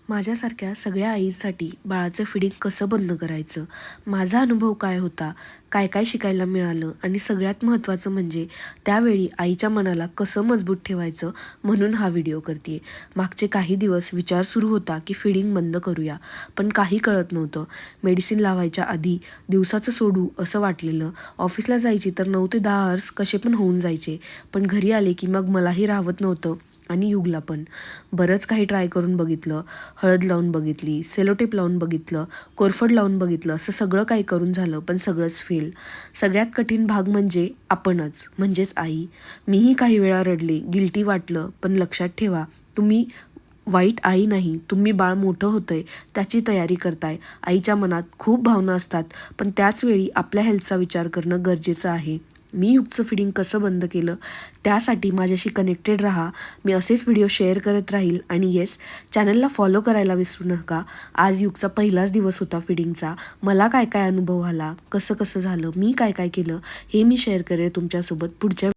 माझ्यासारख्या सगळ्या आईंसाठी बाळाचं फीडिंग कसं बंद करायचं, माझा अनुभव काय होता, काय काय शिकायला मिळालं आणि सगळ्यात महत्त्वाचं म्हणजे त्यावेळी आईच्या मनाला कसं मजबूत ठेवायचं म्हणून हा व्हिडिओ करते. मागचे काही दिवस विचार सुरू होता की फीडिंग बंद करूया, पण काही कळत नव्हतं. मेडिसिन लावायच्या आधी दिवसाचं सोडू असं वाटलेलं. ऑफिसला जायची तर 9 ते 10 आवर्स कसे पण होऊन जायचे, पण घरी आले की मग मलाही राहवत नव्हतं आणि युगला पण. बरंच काही ट्राय करून बघितलं. हळद लावून बघितली, सेलोटेप लावून बघितलं, कोरफड लावून बघितलं, असं सगळं काही करून झालं, पण सगळंच फेल. सगळ्यात कठीण भाग म्हणजे आपणच, म्हणजेच आई. मीही काही वेळा रडले, गिल्टी वाटलं, पण लक्षात ठेवा, तुम्ही वाईट आई नाही, तुम्ही बाळ मोठं होतंय त्याची तयारी करताय. आईच्या मनात खूप भावना असतात, पण त्याच वेळी आपल्या हेल्थचा विचार करणं गरजेचं आहे. मी युगचं फीडिंग कसं बंद केलं, त्यासाठी माझ्याशी कनेक्टेड राहा. मी असेच व्हिडिओ शेअर करत राहील आणि येस, चॅनलला फॉलो करायला विसरू नका. आज युगचा पहिलाच दिवस होता फीडिंगचा. मला काय काय अनुभव आला, कसं कसं झालं, मी काय काय केलं, हे मी शेअर करेन तुमच्यासोबत पुढच्या